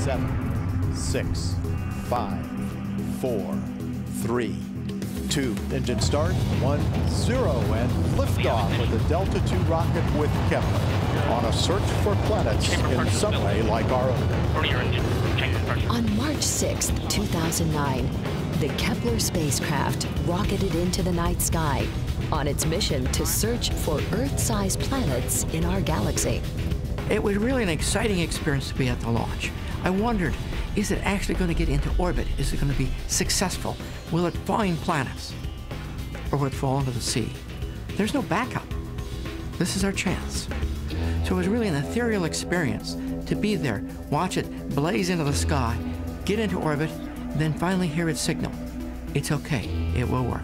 7, 6, 5, 4, 3, 2. Engine start, 1, 0, and liftoff with the Delta II rocket with Kepler on a search for planets in some way like our own. On March 6, 2009, the Kepler spacecraft rocketed into the night sky on its mission to search for Earth-sized planets in our galaxy. It was really an exciting experience to be at the launch. I wondered, is it actually going to get into orbit? Is it going to be successful? Will it find planets? Or will it fall into the sea? There's no backup. This is our chance. So it was really an ethereal experience to be there, watch it blaze into the sky, get into orbit, then finally hear its signal. It's okay, it will work.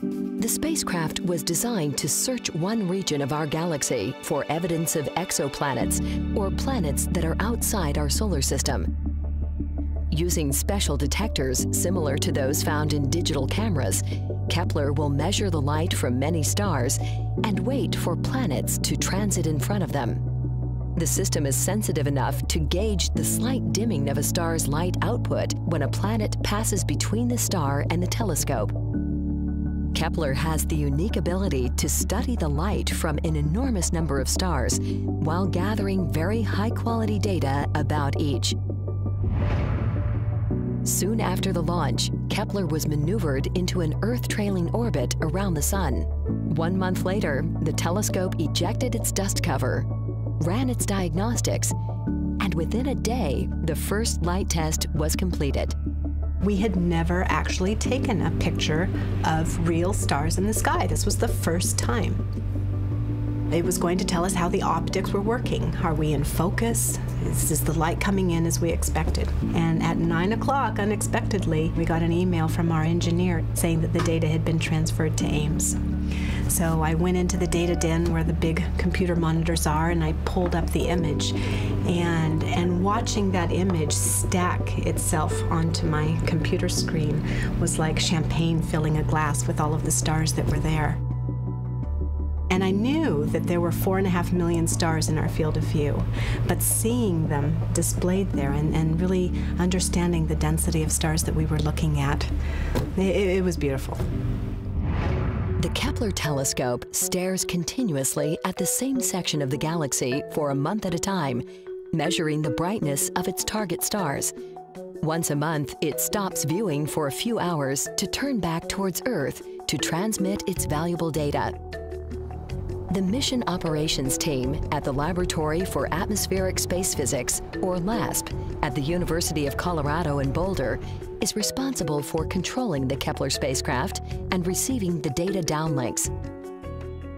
The spacecraft was designed to search one region of our galaxy for evidence of exoplanets, or planets that are outside our solar system. Using special detectors similar to those found in digital cameras, Kepler will measure the light from many stars and wait for planets to transit in front of them. The system is sensitive enough to gauge the slight dimming of a star's light output when a planet passes between the star and the telescope. Kepler has the unique ability to study the light from an enormous number of stars while gathering very high-quality data about each. Soon after the launch, Kepler was maneuvered into an Earth-trailing orbit around the Sun. 1 month later, the telescope ejected its dust cover, ran its diagnostics, and within a day, the first light test was completed. We had never actually taken a picture of real stars in the sky. This was the first time. It was going to tell us how the optics were working. Are we in focus? Is the light coming in as we expected? And at 9 o'clock, unexpectedly, we got an email from our engineer saying that the data had been transferred to Ames. So I went into the data den where the big computer monitors are, and I pulled up the image. And watching that image stack itself onto my computer screen was like champagne filling a glass with all of the stars that were there. And I knew that there were 4.5 million stars in our field of view, but seeing them displayed there and really understanding the density of stars that we were looking at, it was beautiful. The Kepler telescope stares continuously at the same section of the galaxy for a month at a time, measuring the brightness of its target stars. Once a month, it stops viewing for a few hours to turn back towards Earth to transmit its valuable data. The Mission Operations Team at the Laboratory for Atmospheric Space Physics, or LASP, at the University of Colorado in Boulder, is responsible for controlling the Kepler spacecraft and receiving the data downlinks.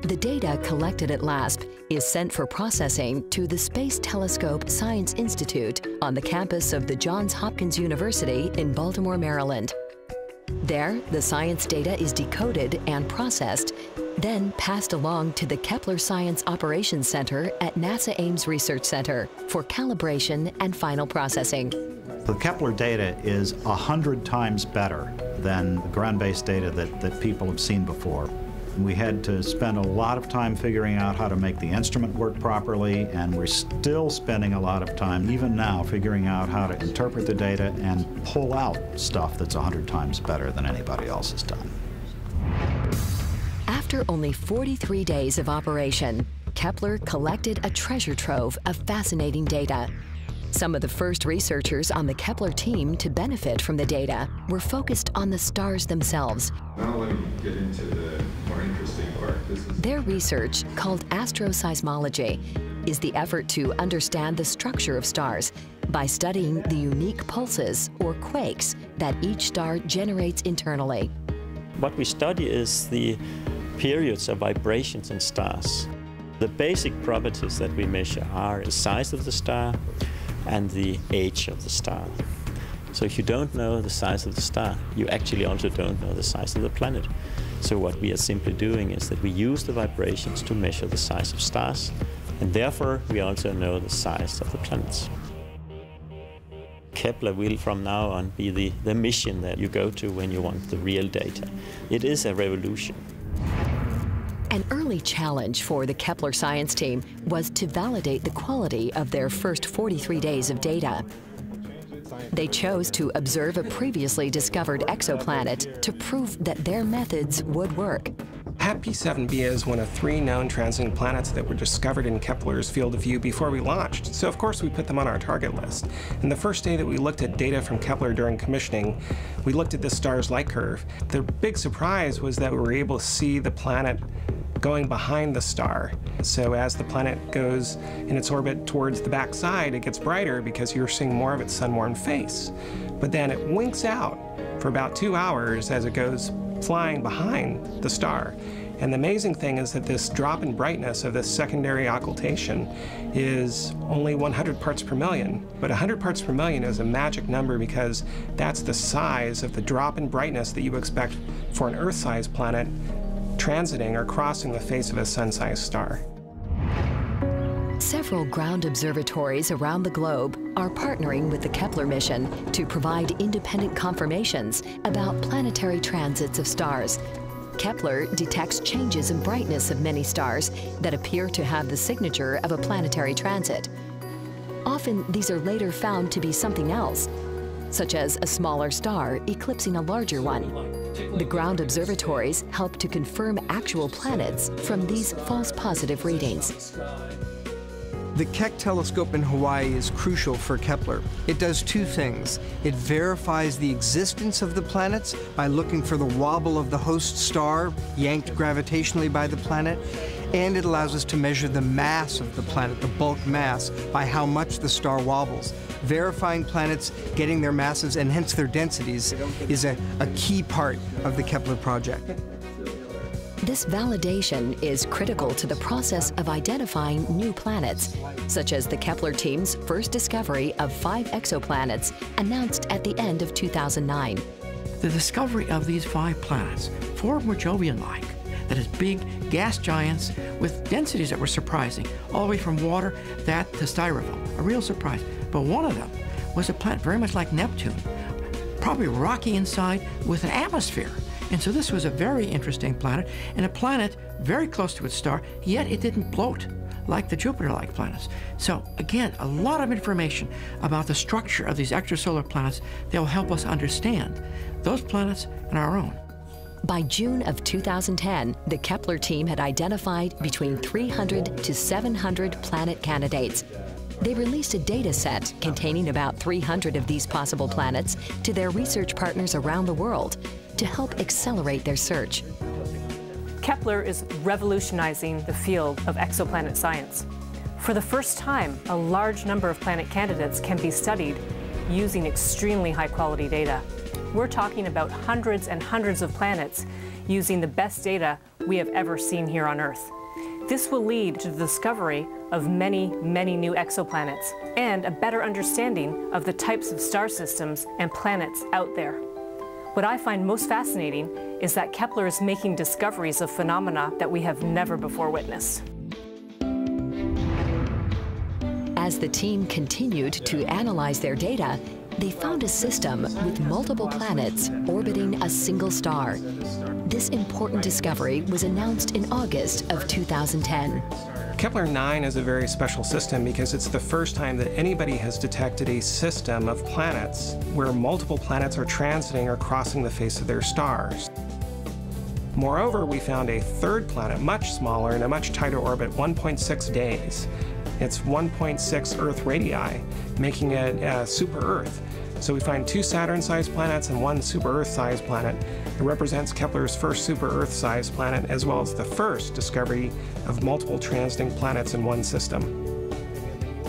The data collected at LASP is sent for processing to the Space Telescope Science Institute on the campus of the Johns Hopkins University in Baltimore, Maryland. There, the science data is decoded and processed, then passed along to the Kepler Science Operations Center at NASA Ames Research Center for calibration and final processing. The Kepler data is 100 times better than the ground-based data that people have seen before. We had to spend a lot of time figuring out how to make the instrument work properly, and we're still spending a lot of time, even now, figuring out how to interpret the data and pull out stuff that's 100 times better than anybody else has done. After only 43 days of operation, Kepler collected a treasure trove of fascinating data. Some of the first researchers on the Kepler team to benefit from the data were focused on the stars themselves. Now let me get into the more interesting part. Their research, called astroseismology, is the effort to understand the structure of stars by studying the unique pulses or quakes that each star generates internally. What we study is the periods of vibrations in stars. The basic properties that we measure are the size of the star and the age of the star. So if you don't know the size of the star, you actually also don't know the size of the planet. So what we are simply doing is that we use the vibrations to measure the size of stars, and therefore we also know the size of the planets. Kepler will from now on be the mission that you go to when you want the real data. It is a revolution. An early challenge for the Kepler science team was to validate the quality of their first 43 days of data. They chose to observe a previously discovered exoplanet to prove that their methods would work. P7b is one of 3 known transiting planets that were discovered in Kepler's field of view before we launched, so of course we put them on our target list. And the first day that we looked at data from Kepler during commissioning, we looked at this star's light curve. The big surprise was that we were able to see the planet going behind the star. So as the planet goes in its orbit towards the backside, it gets brighter because you're seeing more of its sun-warmed face. But then it winks out for about 2 hours as it goes flying behind the star. And the amazing thing is that this drop in brightness of this secondary occultation is only 100 parts per million. But 100 parts per million is a magic number because that's the size of the drop in brightness that you expect for an Earth-sized planet transiting or crossing the face of a sun-sized star. Several ground observatories around the globe are partnering with the Kepler mission to provide independent confirmations about planetary transits of stars. Kepler detects changes in brightness of many stars that appear to have the signature of a planetary transit. Often, these are later found to be something else, such as a smaller star eclipsing a larger one. The ground observatories help to confirm actual planets from these false positive readings. The Keck telescope in Hawaii is crucial for Kepler. It does 2 things. It verifies the existence of the planets by looking for the wobble of the host star, yanked gravitationally by the planet, and it allows us to measure the mass of the planet, the bulk mass, by how much the star wobbles. Verifying planets, getting their masses, and hence their densities, is a key part of the Kepler project. This validation is critical to the process of identifying new planets, such as the Kepler team's first discovery of 5 exoplanets announced at the end of 2009. The discovery of these 5 planets, 4 were Jovian-like, that is big gas giants with densities that were surprising, all the way from water, that to styrofoam, a real surprise. But one of them was a planet very much like Neptune, probably rocky inside with an atmosphere. And so this was a very interesting planet, and a planet very close to its star, yet it didn't bloat like the Jupiter-like planets. So again, a lot of information about the structure of these extrasolar planets that will help us understand those planets and our own. By June of 2010, the Kepler team had identified between 300 to 700 planet candidates. They released a data set containing about 300 of these possible planets to their research partners around the world to help accelerate their search. Kepler is revolutionizing the field of exoplanet science. For the first time, a large number of planet candidates can be studied using extremely high-quality data. We're talking about hundreds and hundreds of planets using the best data we have ever seen here on Earth. This will lead to the discovery of many, many new exoplanets and a better understanding of the types of star systems and planets out there. What I find most fascinating is that Kepler is making discoveries of phenomena that we have never before witnessed. As the team continued to analyze their data, they found a system with multiple planets orbiting a single star. This important discovery was announced in August of 2010. Kepler 9 is a very special system because it's the first time that anybody has detected a system of planets where multiple planets are transiting or crossing the face of their stars. Moreover, we found a 3rd planet, much smaller, in a much tighter orbit, 1.6 days. It's 1.6 Earth radii, making it a super-Earth. So we find 2 Saturn-sized planets and 1 super-Earth-sized planet. It represents Kepler's first super-Earth-sized planet, as well as the first discovery of multiple transiting planets in one system.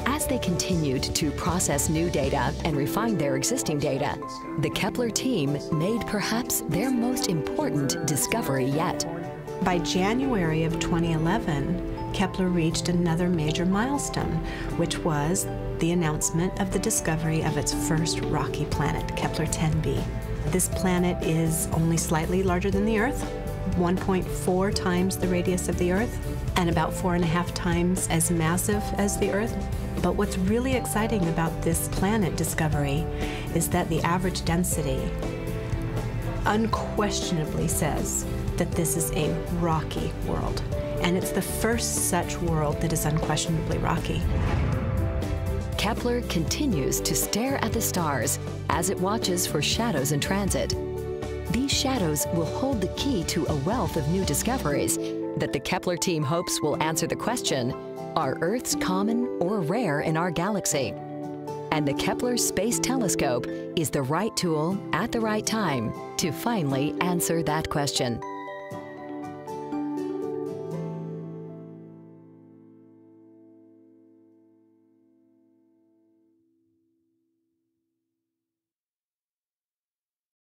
As they continued to process new data and refine their existing data, the Kepler team made perhaps their most important discovery yet. By January of 2011, Kepler reached another major milestone, which was the announcement of the discovery of its first rocky planet, Kepler 10b. This planet is only slightly larger than the Earth, 1.4 times the radius of the Earth, and about 4.5 times as massive as the Earth. But what's really exciting about this planet discovery is that the average density unquestionably says that this is a rocky world. And it's the first such world that is unquestionably rocky. Kepler continues to stare at the stars as it watches for shadows in transit. These shadows will hold the key to a wealth of new discoveries that the Kepler team hopes will answer the question, are Earths common or rare in our galaxy? And the Kepler Space Telescope is the right tool at the right time to finally answer that question.